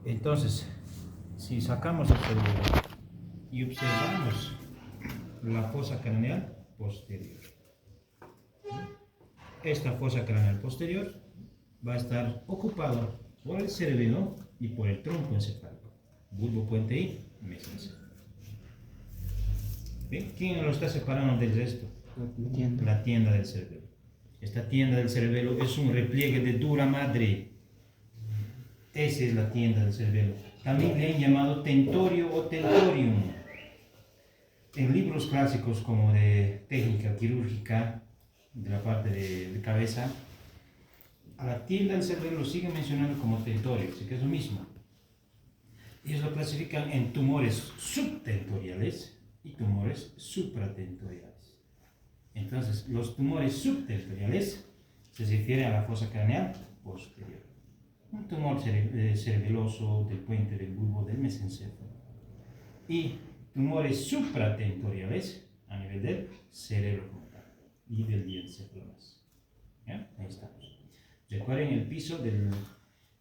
Entonces, si sacamos el cerebelo y observamos la fosa craneal posterior, esta fosa craneal posterior va a estar ocupada por el cerebelo y por el tronco encefálico, bulbo puente y mesencéfalo. ¿Bien? ¿Quién lo está separando del resto? La tienda del cerebelo. Esta tienda del cerebelo es un repliegue de dura madre. Esa es la tienda del cerebelo. También le han llamado tentorio o tentorium. En libros clásicos como de técnica quirúrgica, de la parte de cabeza, a la tienda del cerebelo lo siguen mencionando como tentorio, así que es lo mismo. Ellos lo clasifican en tumores subtentoriales y tumores supratentoriales. Entonces, los tumores subtentoriales se refieren a la fosa craneal posterior. Un tumor cerebeloso del puente del bulbo del mesencéfalo. Y tumores supratentoriales a nivel del cerebro como tal y del diencéfalo más. ¿Ya? Ahí estamos. Recuerden, el piso del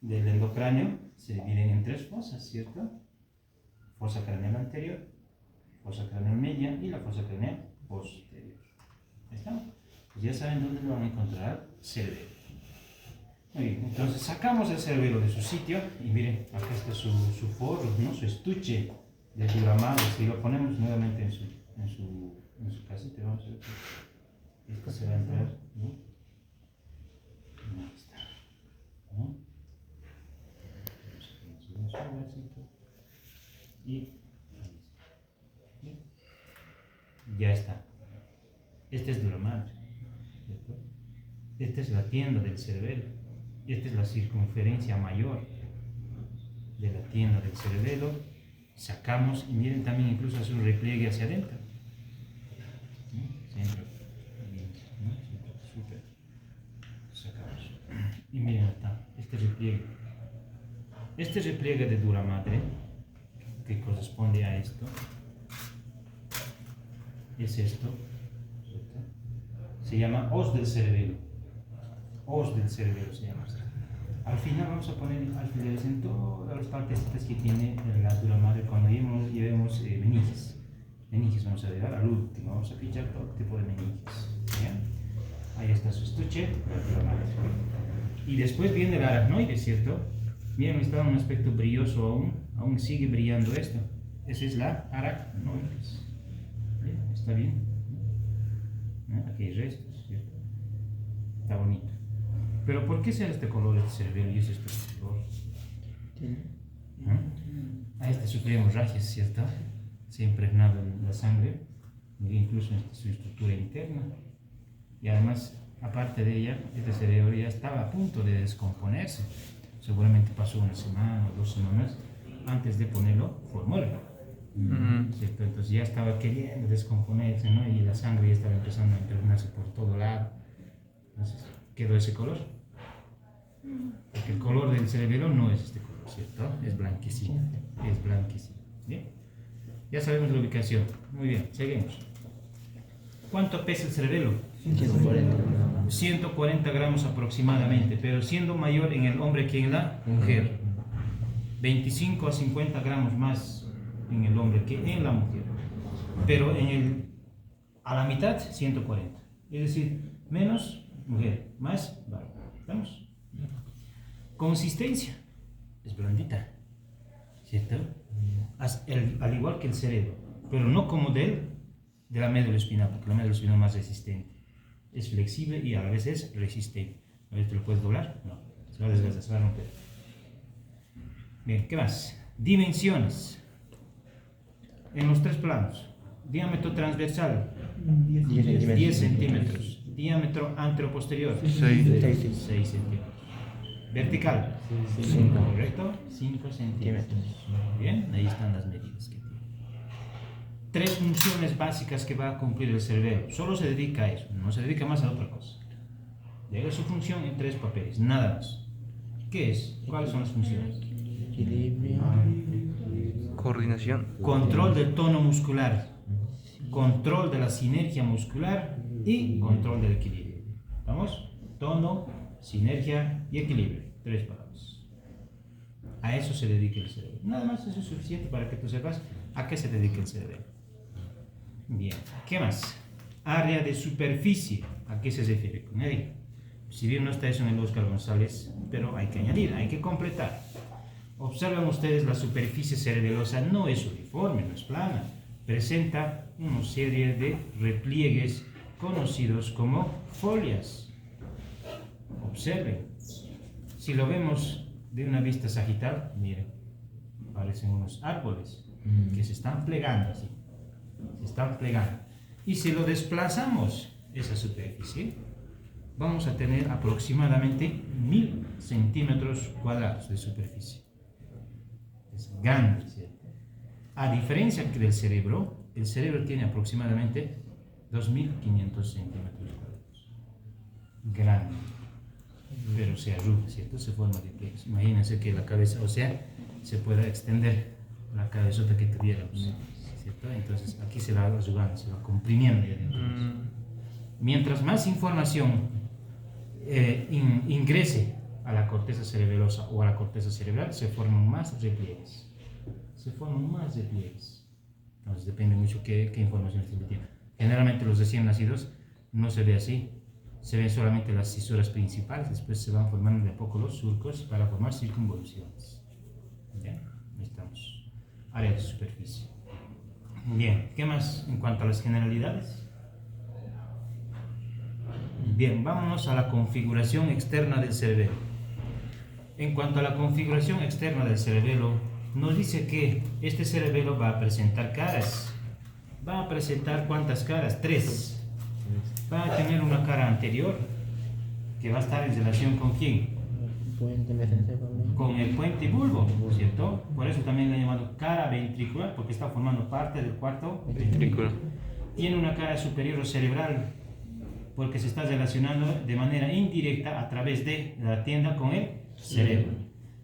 endocráneo se dividen en tres fosas, ¿cierto? Fosa craneal anterior, fosa craneal media y la fosa craneal posterior. ¿Ahí está? Pues ya saben dónde lo van a encontrar, cerebelo. Muy bien, entonces sacamos el cerebelo de su sitio y miren, acá está su forro, ¿no? Su estuche de duramado. Si lo ponemos nuevamente en su casita, vamos a ver que esto se va a entrar, ¿no? Ahí está, ¿no? Y ya está. Este es duramado, ¿cierto? Esta es la tienda del cerebelo. Esta es la circunferencia mayor de la tienda del cerebelo. Sacamos y miren, también incluso hace un repliegue hacia adentro. Siempre bien, ¿no? Súper. Sacamos. Y miren acá, este repliegue. Este repliegue de dura madre, que corresponde a esto, es esto, ¿cierto? Se llama os del cerebelo. Os del cerebelo se llama. Al final vamos a poner alfileres en todas las partecitas que tiene la dura madre cuando llevemos meninges. Meninges vamos a llevar al último, vamos a fichar todo tipo de meninges. ¿Bien? Ahí está su estuche, la dura madre. Y después viene el aracnoide, ¿cierto? Miren, está en un aspecto brilloso aún sigue brillando esto. Esa es la aracnoides. ¿Bien? ¿Está bien? Aquí hay restos, ¿cierto? Está bonito. Pero ¿por qué será este color este cerebelo y este color? A este sufrió hemorragias, ¿cierto? Se ha impregnado en la sangre, incluso en su estructura interna. Y además, aparte de ella, este cerebro ya estaba a punto de descomponerse. Seguramente pasó una semana o 2 semanas antes de ponerlo formol. ¿Cierto? Entonces ya estaba queriendo descomponerse, ¿no? Y la sangre ya estaba empezando a impregnarse por todo lado. Entonces quedó ese color. Porque el color del cerebelo no es este color, ¿cierto? Es blanquecino. Es blanquecino. ¿Bien? Ya sabemos la ubicación. Muy bien, seguimos. ¿Cuánto pesa el cerebelo? 140 gramos aproximadamente, pero siendo mayor en el hombre que en la mujer. 25 a 50 gramos más en el hombre que en la mujer. Pero a la mitad, 140. Es decir, menos mujer, más varón. ¿Estamos? Consistencia. Es blandita, ¿cierto? Al igual que el cerebro, pero no como de la médula espinal, porque la médula espinal es más resistente. Es flexible y a la vez es resistente. A ver, ¿te lo puedes doblar? No, se va a desgastar, se va a romper. Bien, ¿qué más? Dimensiones. En los 3 planos. Diámetro transversal, 10 centímetros. Diámetro anteroposterior, 6 centímetros. Vertical, 5, ¿correcto? 5 centímetros. Bien, ahí están las medidas que tiene. 3 funciones básicas que va a cumplir el cerebelo. Solo se dedica a eso, no se dedica más a otra cosa. Llega su función en 3 papeles, nada más. ¿Qué es? ¿Cuáles son las funciones? Equilibrio, coordinación, Control del tono muscular, control de la sinergia muscular y control del equilibrio. ¿Vamos? Tono, sinergia y equilibrio. 3 palabras. A eso se dedica el cerebelo. Nada más eso es suficiente para que tú sepas a qué se dedica el cerebelo. Bien, ¿qué más? Área de superficie. ¿A qué se refiere con él? Si bien no está eso en el Oscar González, pero hay que añadir, hay que completar. Observan ustedes, la superficie cerebelosa no es uniforme, no es plana. Presenta una serie de repliegues conocidos como folias. Observen. Si lo vemos de una vista sagital, miren, parecen unos árboles que se están plegando así. Se están plegando. Y si lo desplazamos, esa superficie, vamos a tener aproximadamente 1000 centímetros cuadrados de superficie. Es grande, ¿cierto? A diferencia del cerebro, el cerebro tiene aproximadamente 2500 centímetros cuadrados. Grande. Pero se arruga, ¿cierto? Se forma de pliegues. Imagínense que la cabeza, o sea, se pueda extender la cabezota que tuviéramos, ¿cierto? Entonces aquí se va arrugando, se va comprimiendo ya dentro. Mientras más información ingrese a la corteza cerebelosa o a la corteza cerebral, se forman más repliegues. Se forman más repliegues. Entonces depende mucho qué información esté metiendo. Generalmente los recién nacidos no se ve así. Se ven solamente las cisuras principales, después se van formando de a poco los surcos para formar circunvoluciones. Bien, ahí estamos. Área de superficie. Bien, ¿qué más en cuanto a las generalidades? Bien, vámonos a la configuración externa del cerebelo. En cuanto a la configuración externa del cerebelo, nos dice que este cerebelo va a presentar caras. ¿Va a presentar cuántas caras? 3. Va a tener una cara anterior, que va a estar en relación con ¿quién? Con el puente bulbo, ¿cierto? Por eso también le han llamado cara ventricular, porque está formando parte del cuarto ventrículo. Tiene una cara superior o cerebral, porque se está relacionando de manera indirecta a través de la tienda con el cerebro.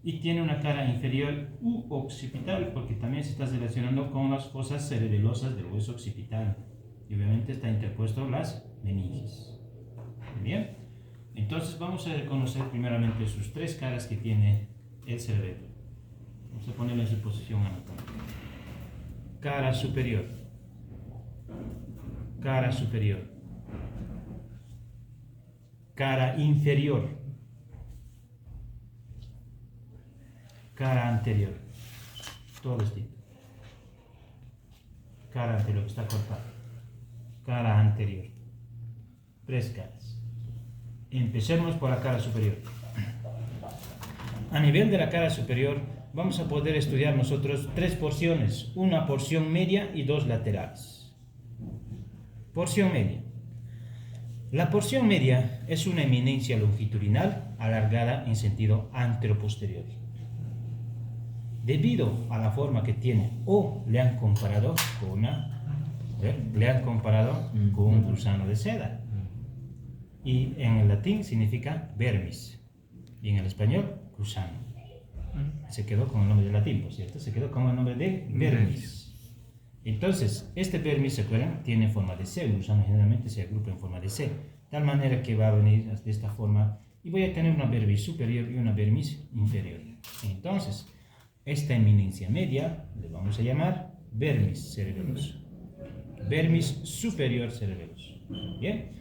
Y tiene una cara inferior u occipital, porque también se está relacionando con las fosas cerebelosas del hueso occipital. Y obviamente está interpuesto las meninges. Bien, entonces vamos a reconocer primeramente sus 3 caras que tiene el cerebelo. Vamos a ponerlo en su posición anatómica. Cara superior, cara superior, cara inferior, cara anterior, todo distinto. Cara anterior, que está cortada. Cara anterior. 3 caras. Empecemos por la cara superior. A nivel de la cara superior, vamos a poder estudiar nosotros 3 porciones, una porción media y 2 laterales. Porción media. La porción media es una eminencia longitudinal alargada en sentido anteroposterior. Debido a la forma que tiene, o le han comparado con un gusano de seda. Y en el latín significa vermis. Y en el español, gusano. Se quedó con el nombre de latín, por cierto. Se quedó con el nombre de vermis. Entonces, este vermis, ¿se acuerdan? Tiene forma de C. El gusano generalmente se agrupa en forma de C. De tal manera que va a venir de esta forma. Y voy a tener una vermis superior y una vermis inferior. Entonces, esta eminencia media le vamos a llamar vermis cerebeloso. Vermis superior cerebeloso. Bien.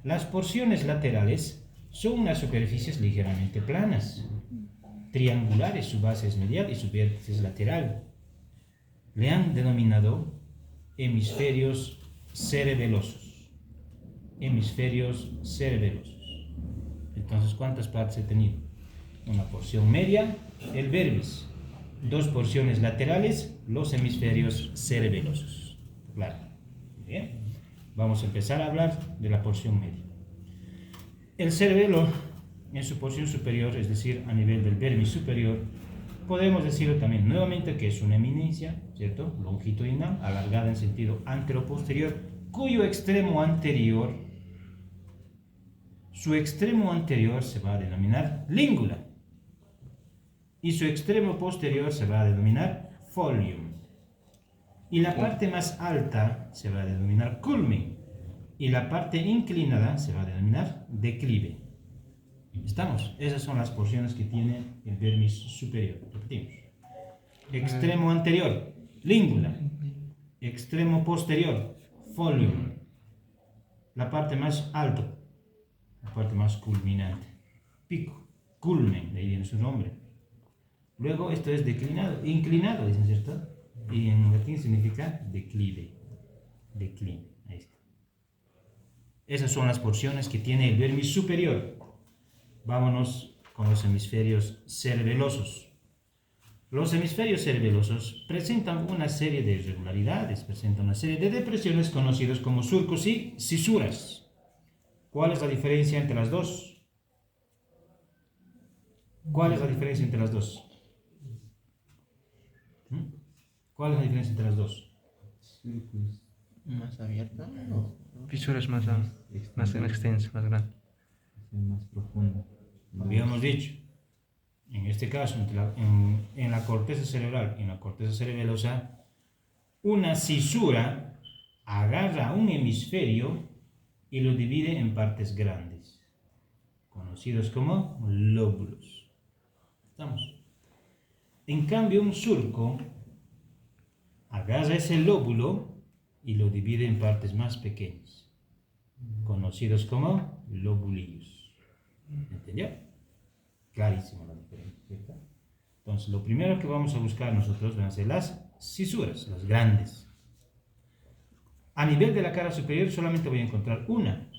Las porciones laterales son unas superficies ligeramente planas, triangulares, su base es medial y su vértice es lateral. Le han denominado hemisferios cerebelosos. Hemisferios cerebelosos. Entonces, ¿cuántas partes he tenido? Una porción media, el vermis. 2 porciones laterales, los hemisferios cerebelosos. Claro. Bien. Vamos a empezar a hablar de la porción media. El cerebelo, en su porción superior, es decir, a nivel del vermis superior, podemos decirlo también nuevamente que es una eminencia, ¿cierto? Longitudinal, alargada en sentido antero-posterior, cuyo extremo anterior, su extremo anterior se va a denominar língula y su extremo posterior se va a denominar folium. Y la parte más alta se va a denominar culmen. Y la parte inclinada se va a denominar declive. ¿Estamos? Esas son las porciones que tiene el vermis superior. Repetimos. Extremo anterior, língula. Extremo posterior, folium. La parte más alta, la parte más culminante. Pico, culmen, de ahí viene su nombre. Luego esto es declinado, inclinado, dicen, ¿cierto? Y en latín significa declive. Decline, ahí está. Esas son las porciones que tiene el vermis superior. Vámonos con los hemisferios cerebelosos. Los hemisferios cerebelosos presentan una serie de irregularidades, presentan una serie de depresiones conocidas como surcos y cisuras. ¿Cuál es la diferencia entre las dos? ¿Cuál es la diferencia entre las dos? ¿Cuál es la diferencia entre las dos? Más abierta. Fisuras más extensas, más grandes. Más profunda. Habíamos dicho, en este caso, en la corteza cerebral y en la corteza cerebelosa, una cisura agarra un hemisferio y lo divide en partes grandes, conocidos como lóbulos. ¿Estamos? En cambio, un surco agarra ese lóbulo y lo divide en partes más pequeñas, conocidos como lobulillos. ¿Entendió? Clarísimo la diferencia, ¿cierto? Entonces, lo primero que vamos a buscar nosotros van a ser las cisuras, las grandes. A nivel de la cara superior solamente voy a encontrar una,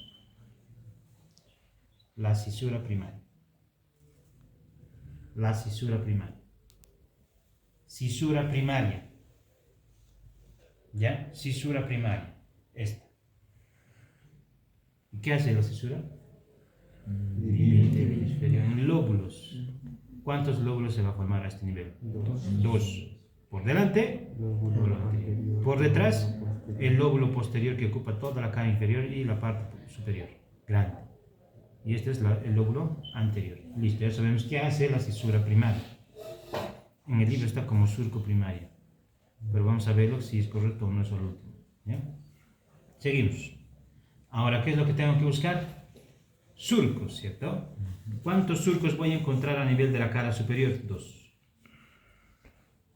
la cisura primaria. La cisura primaria. Cisura primaria. ¿Ya? Cisura primaria. Esta. ¿Y qué hace la cisura? Divide el hemisferio en lóbulos. ¿Cuántos lóbulos se va a formar a este nivel? Dos. Por delante, lóbulo anterior. Por detrás, el lóbulo posterior que ocupa toda la cara inferior y la parte superior, grande. Y este es el lóbulo anterior. Listo, ya sabemos qué hace la cisura primaria. En el libro está como surco primario, pero vamos a verlo si es correcto o no es el último. ¿Ya? Seguimos. Ahora, ¿qué es lo que tengo que buscar? Surcos, ¿cierto? ¿Cuántos surcos voy a encontrar a nivel de la cara superior? Dos.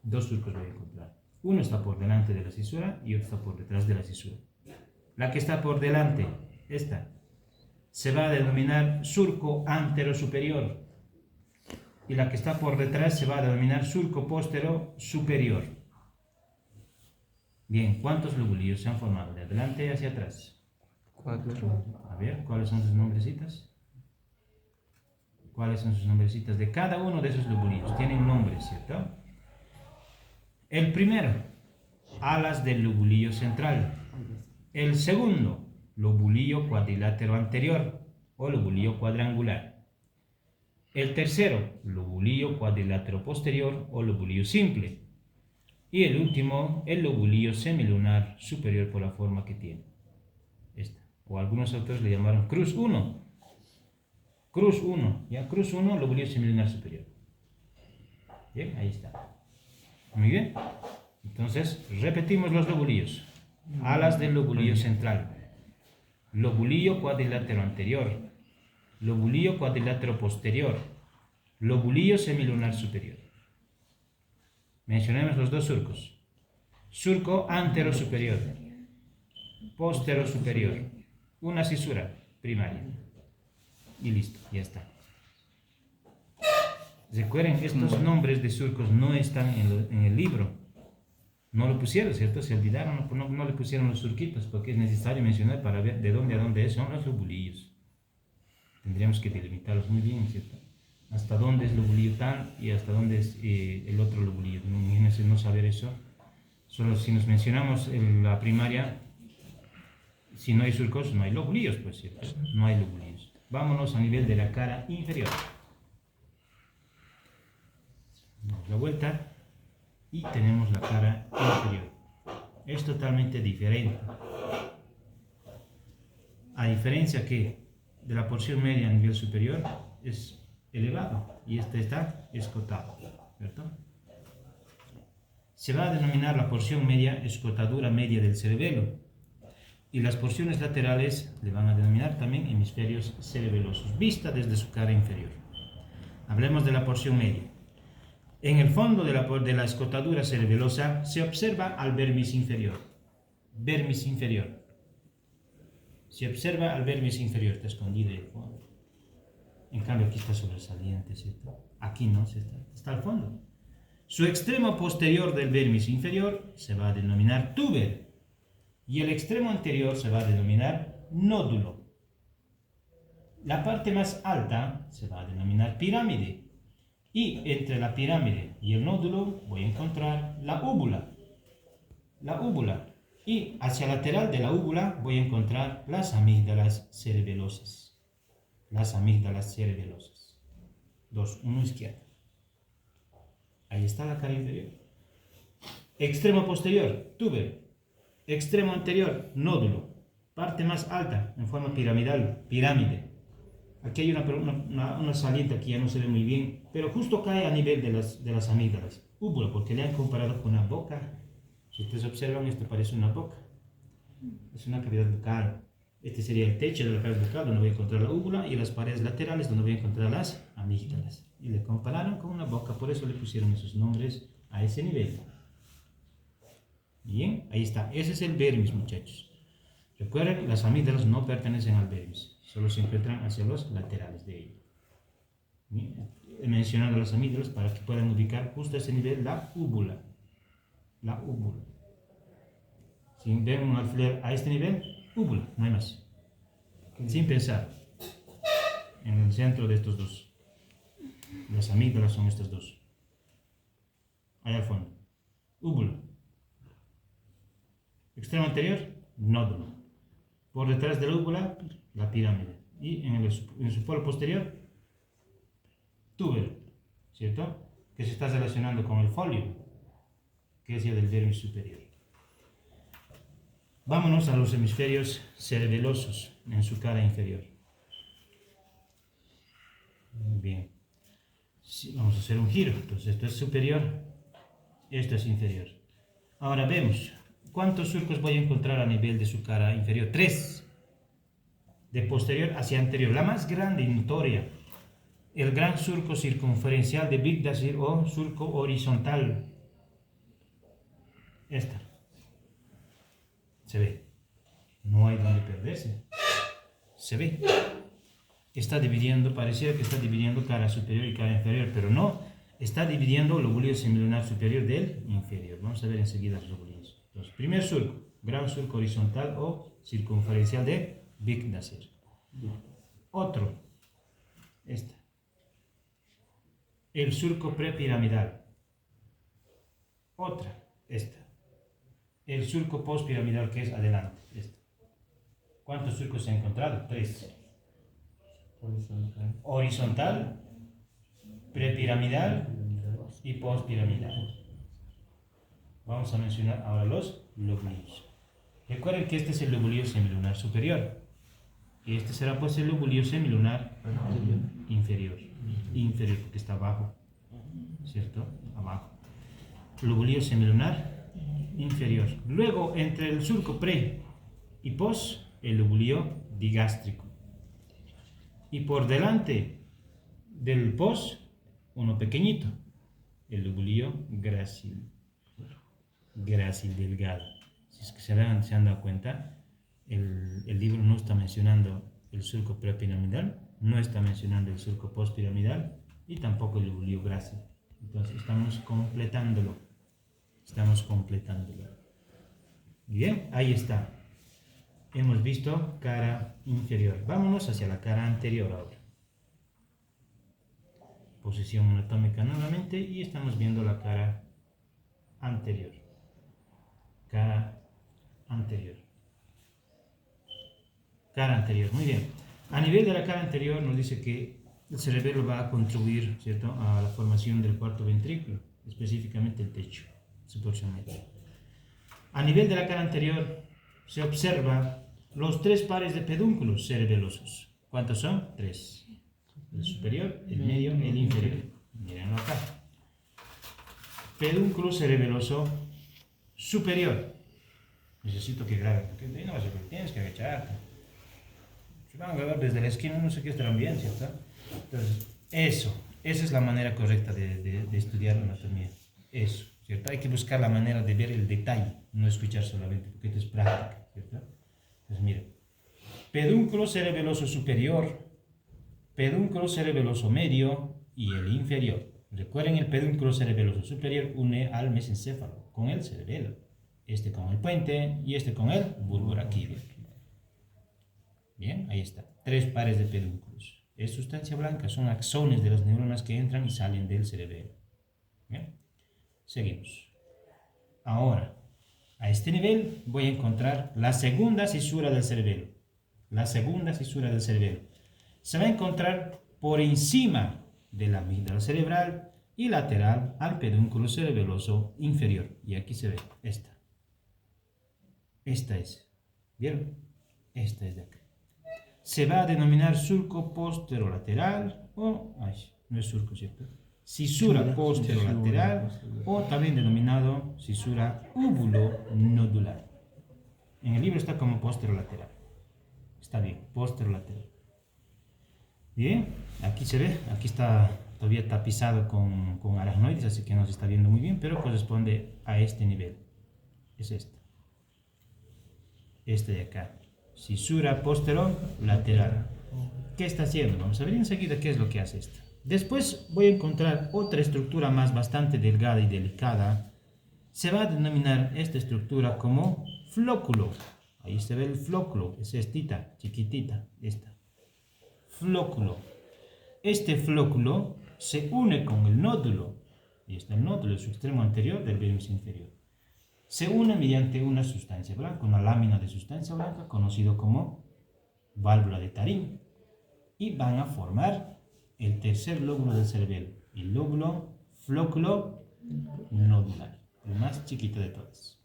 Dos surcos voy a encontrar. Uno está por delante de la cisura y otro está por detrás de la cisura. La que está por delante, esta, se va a denominar surco antero-superior. Y la que está por detrás se va a denominar surco postero-superior. Bien, ¿cuántos lobulillos se han formado de adelante hacia atrás? 4. A ver, ¿cuáles son sus nombrecitas? ¿Cuáles son sus nombrecitas de cada uno de esos lobulillos? Tienen nombres, ¿cierto? El primero, alas del lobulillo central. El segundo, lobulillo cuadrilátero anterior o lobulillo cuadrangular. El tercero, lobulillo cuadrilátero posterior o lobulillo simple. Y el último, el lobulillo semilunar superior por la forma que tiene. Esta. O algunos autores le llamaron cruz 1. Cruz 1, ¿ya? Cruz 1, lobulillo semilunar superior. Bien, ahí está. Muy bien. Entonces, repetimos los lobulillos. Alas del lobulillo central. Lobulillo cuadrilátero anterior. Lobulillo cuadrilátero posterior. Lobulillo semilunar superior. Mencionemos los dos surcos. Surco antero superior. Postero superior. Una cisura primaria. Y listo, ya está. Recuerden que estos nombres de surcos no están en el libro. No lo pusieron, ¿cierto? Se olvidaron, no le pusieron los surquitos porque es necesario mencionar para ver de dónde a dónde son los lobulillos. Tendríamos que delimitarlos muy bien, ¿cierto? Hasta dónde es lobulillo tal y hasta dónde es el otro lobulillo. Imagínense no saber eso. Solo si nos mencionamos en la primaria, si no hay surcos, no hay lobulillos, pues, ¿cierto? No hay lobulillos. Vámonos a nivel de la cara inferior. Damos la vuelta y tenemos la cara inferior. Es totalmente diferente. A diferencia que de la porción media a nivel superior es elevado y este está escotado, ¿cierto? Se va a denominar la porción media escotadura media del cerebelo. Y las porciones laterales le van a denominar también hemisferios cerebelosos, vista desde su cara inferior. Hablemos de la porción media. En el fondo de la escotadura cerebelosa se observa al vermis inferior. Vermis inferior. Se observa al vermis inferior, está escondido ahí al fondo. En cambio aquí está sobresaliente, ¿cierto? Aquí no, está al fondo. Su extremo posterior del vermis inferior se va a denominar túber y el extremo anterior se va a denominar nódulo. La parte más alta se va a denominar pirámide y entre la pirámide y el nódulo voy a encontrar la úvula. La úvula. Y hacia el lateral de la úvula voy a encontrar las amígdalas cerebelosas. Las amígdalas cerebelosas. Dos, uno izquierdo. Ahí está la cara inferior. Extremo posterior, túber. Extremo anterior, nódulo. Parte más alta, en forma piramidal, pirámide. Aquí hay una saliente, aquí ya no se ve muy bien, pero justo cae a nivel de las amígdalas. Úvula, porque le han comparado con una boca. Si ustedes observan, esto parece una boca. Es una cavidad bucal. Este sería el techo de la cavidad bucal, donde voy a encontrar la úvula, y las paredes laterales, donde voy a encontrar las amígdalas. Y le compararon con una boca, por eso le pusieron esos nombres a ese nivel. Bien, ahí está. Ese es el vermis, muchachos. Recuerden, las amígdalas no pertenecen al vermis, solo se encuentran hacia los laterales de ella. Bien, he mencionado las amígdalas para que puedan ubicar justo a ese nivel la úvula. La úvula. Si ven un alfiler a este nivel, úvula, no hay más. Sin pensar. En el centro de estos dos. Las amígdalas son estas dos. Allá al fondo. Úvula. Extremo anterior, nódulo. Por detrás de la úvula, la pirámide. Y en su polo posterior, túber. ¿Cierto? Que se está relacionando con el folio, que es el del vermis superior. Vámonos a los hemisferios cerebelosos en su cara inferior. Bien. Sí, vamos a hacer un giro. Entonces esto es superior, esto es inferior. Ahora vemos, ¿cuántos surcos voy a encontrar a nivel de su cara inferior? 3. De posterior hacia anterior. La más grande y notoria, el gran surco circunferencial de Bigdasir o surco horizontal. Esta. Se ve. No hay donde perderse. Se ve. Está dividiendo, pareciera que está dividiendo cara superior y cara inferior, pero no. Está dividiendo el lobulio semilunar superior del inferior. Vamos a ver enseguida los lobulios. Entonces, primer surco, gran surco horizontal o circunferencial de Bigdasir. Otro. Esta. El surco prepiramidal. Otra. Esta. El surco postpiramidal, que es adelante. Este. ¿Cuántos surcos se han encontrado? 3. Horizontal, prepiramidal y postpiramidal. Vamos a mencionar ahora los lóbulos. Recuerden que este es el lóbulo semilunar superior. Y este será pues el lóbulo semilunar inferior. Inferior, porque está abajo. ¿Cierto? Abajo. Lóbulo semilunar inferior. Luego, entre el surco pre y pos, el lóbulo digástrico. Y por delante del pos, uno pequeñito, el lóbulo grácil. Grácil delgado. Si es que se han dado cuenta, el libro no está mencionando el surco prepiramidal, no está mencionando el surco postpiramidal y tampoco el lóbulo grácil. Entonces estamos completándolo. Bien, ahí está. Hemos visto cara inferior. Vámonos hacia la cara anterior ahora. Posición anatómica nuevamente y estamos viendo la cara anterior. Cara anterior. Cara anterior, muy bien. A nivel de la cara anterior nos dice que el cerebelo va a contribuir, ¿cierto?, a la formación del cuarto ventrículo, específicamente el techo, su porción media. A nivel de la cara anterior se observa los 3 pares de pedúnculos cerebelosos. ¿Cuántos son? 3. El superior, el medio y el inferior. Mírenlo acá. Pedúnculo cerebeloso superior. Necesito que graben, porque de ahí no vas a ver, tienes que agacharte. Si van a grabar desde la esquina, no sé qué estarán bien, ¿cierto? Entonces, esa es la manera correcta de estudiar la anatomía. Eso, ¿cierto? Hay que buscar la manera de ver el detalle, no escuchar solamente, porque esto es práctica, ¿cierto? Entonces, mira, pedúnculo cerebeloso superior, pedúnculo cerebeloso medio y el inferior. Recuerden, el pedúnculo cerebeloso superior une al mesencéfalo con el cerebelo, este con el puente y este con el bulbo raquídeo. Bien, ahí está, 3 pares de pedúnculos. Es sustancia blanca, son axones de las neuronas que entran y salen del cerebelo. Bien, seguimos. Ahora, a este nivel voy a encontrar la segunda cisura del cerebelo. La segunda cisura del cerebelo se va a encontrar por encima de la amígdala cerebral y lateral al pedúnculo cerebeloso inferior. Y aquí se ve esta. Esta es. ¿Vieron? Esta es de acá. Se va a denominar surco posterolateral o, no es surco, ¿cierto? Cisura posterolateral o también denominado cisura úvulo-nodular. En el libro está como posterolateral. Está bien, posterolateral. Bien, aquí se ve, aquí está todavía tapizado con aracnoides, así que no se está viendo muy bien, pero corresponde a este nivel. Es este. Este de acá. Cisura posterolateral. ¿Qué está haciendo? Vamos a ver enseguida qué es lo que hace esta. Después voy a encontrar otra estructura más bastante delgada y delicada. Se va a denominar esta estructura como flóculo. Ahí se ve el flóculo, es esta, chiquitita, esta. Flóculo. Este flóculo se une con el nódulo. Y está el nódulo, es su extremo anterior del vértice inferior. Se une mediante una sustancia blanca, una lámina de sustancia blanca, conocido como válvula de Tarim, y van a formar el tercer lóbulo del cerebelo, el lóbulo flóculo nodular, el más chiquito de todos.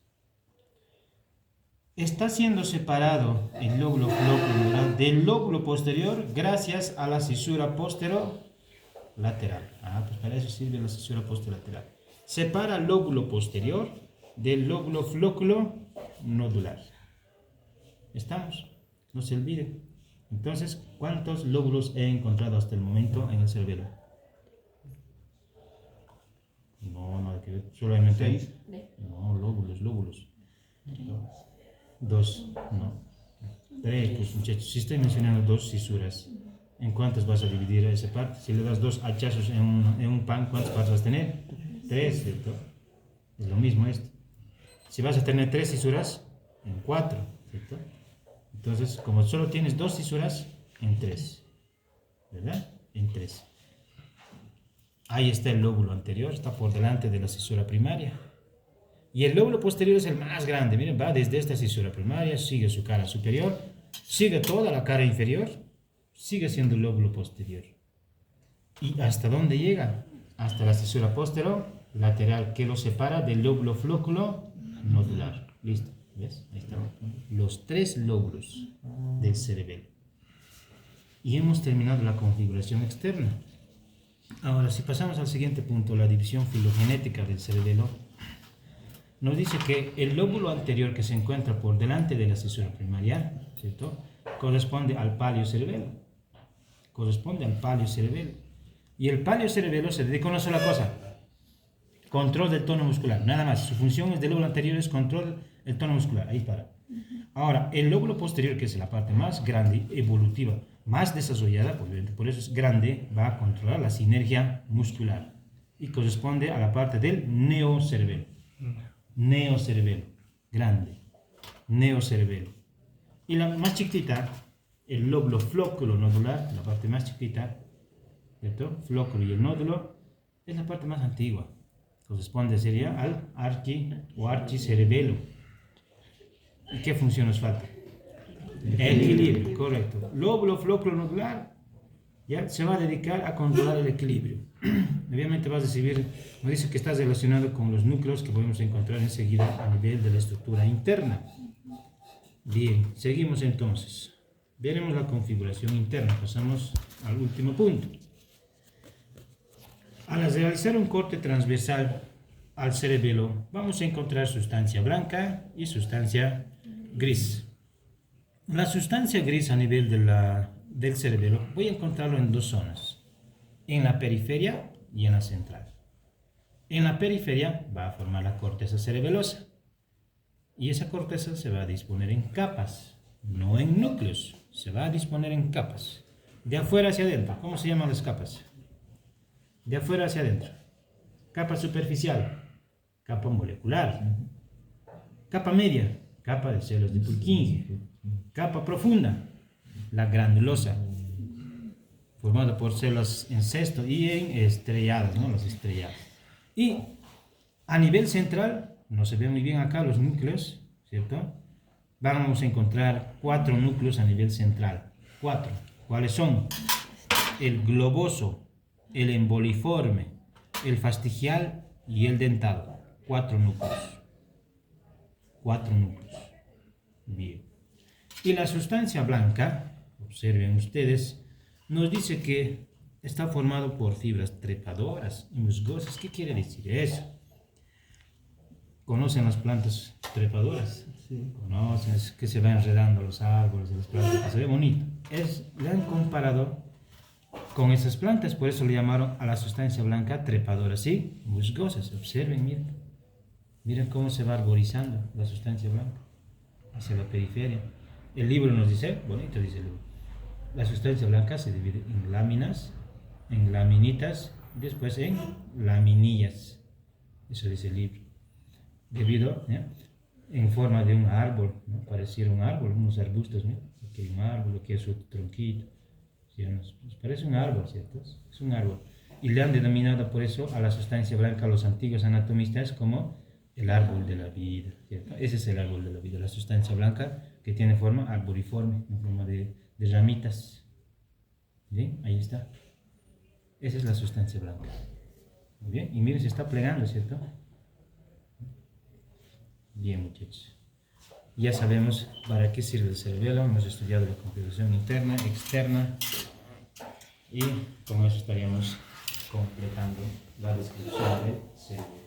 Está siendo separado el lóbulo flóculo nodular del lóbulo posterior gracias a la cisura posterolateral. Pues para eso sirve la cisura posterolateral. Separa el lóbulo posterior del lóbulo flóculo nodular. ¿Estamos? No se olviden. Entonces, ¿cuántos lóbulos he encontrado hasta el momento en el cerebelo? No hay que ver. Solamente hay. No, lóbulos. 2, no. 3, pues muchachos, si estoy mencionando 2 cisuras, ¿en cuántas vas a dividir esa parte? Si le das 2 hachazos en un pan, ¿cuántas partes vas a tener? 3, ¿cierto? Es lo mismo esto. Si vas a tener 3 cisuras, en 4, ¿cierto? Entonces, como solo tienes 2 cisuras, en 3, ¿verdad? En 3. Ahí está el lóbulo anterior, está por delante de la cisura primaria. Y el lóbulo posterior es el más grande, miren, va desde esta cisura primaria, sigue su cara superior, sigue toda la cara inferior, sigue siendo el lóbulo posterior. ¿Y hasta dónde llega? Hasta la cisura posterolateral, que lo separa del lóbulo flóculo nodular. Listo, ¿ves? Ahí están los 3 lóbulos del cerebelo. Y hemos terminado la configuración externa. Ahora, si pasamos al siguiente punto, la división filogenética del cerebelo, nos dice que el lóbulo anterior que se encuentra por delante de la cisura primaria, ¿cierto?, corresponde al paliocerebelo. Y el paliocerebelo se dedica a una sola cosa: control del tono muscular, nada más. Su función es del lóbulo anterior es control del tono muscular, ahí para. Ahora, el lóbulo posterior, que es la parte más grande, evolutiva, más desarrollada, por eso es grande, va a controlar la sinergia muscular y corresponde a la parte del neocerebelo. Grande, neocerebelo. Y la más chiquitita, el lóbulo flóculo nodular, la parte más chiquita, ¿cierto? Flóculo y el nódulo, es la parte más antigua. Corresponde, sería al archicerebelo. ¿Y qué función nos falta? Equilibrio, correcto. Lóbulo flóculo nodular ya se va a dedicar a controlar el equilibrio. Obviamente vas a recibir, nos dice que está relacionado con los núcleos que podemos encontrar enseguida a nivel de la estructura interna. Bien, seguimos entonces. Veremos la configuración interna. Pasamos al último punto. Al realizar un corte transversal al cerebelo, vamos a encontrar sustancia blanca y sustancia gris. La sustancia gris a nivel del cerebelo voy a encontrarlo en dos zonas, en la periferia y en la central. En la periferia va a formar la corteza cerebelosa y esa corteza se va a disponer en capas, no en núcleos, se va a disponer en capas. De afuera hacia adentro, ¿cómo se llaman las capas? De afuera hacia adentro. Capa superficial, capa molecular. Capa media, capa de células de Purkinje. Capa profunda, la granulosa, formada por células en cesto y en estrelladas, ¿no? Las estrelladas. Y a nivel central, no se ve muy bien acá los núcleos, ¿cierto? Vamos a encontrar 4 núcleos a nivel central. 4. ¿Cuáles son? El globoso, el emboliforme, el fastigial y el dentado. 4 núcleos. 4 núcleos. Bien. Y la sustancia blanca, observen ustedes, nos dice que está formado por fibras trepadoras y musgosas. ¿Qué quiere decir eso? ¿Conocen las plantas trepadoras? Sí. Conocen, es que se va enredando los árboles de las plantas, se ve bonito. Le han comparado con esas plantas, por eso le llamaron a la sustancia blanca trepadora, ¿sí? Musgosas, observen, miren. Miren cómo se va arborizando la sustancia blanca hacia la periferia. El libro nos dice, bonito dice el libro, la sustancia blanca se divide en láminas, en laminitas, después en laminillas. Eso dice el libro. Debido, en forma de un árbol, ¿no? Pareciera un árbol, unos arbustos, ¿no? Aquí hay un árbol, aquí hay su tronquito. ¿Sí? Nos parece un árbol, ¿cierto? Es un árbol. Y le han denominado por eso a la sustancia blanca a los antiguos anatomistas como el árbol de la vida, ¿cierto? Ese es el árbol de la vida, la sustancia blanca que tiene forma arboriforme, en forma de ramitas. ¿Bien? Ahí está. Esa es la sustancia blanca. Muy bien. Y miren, se está plegando, ¿cierto? Bien, muchachos. Ya sabemos para qué sirve el cerebelo. Hemos estudiado la configuración interna, externa. Y con eso estaríamos completando la descripción del cerebelo.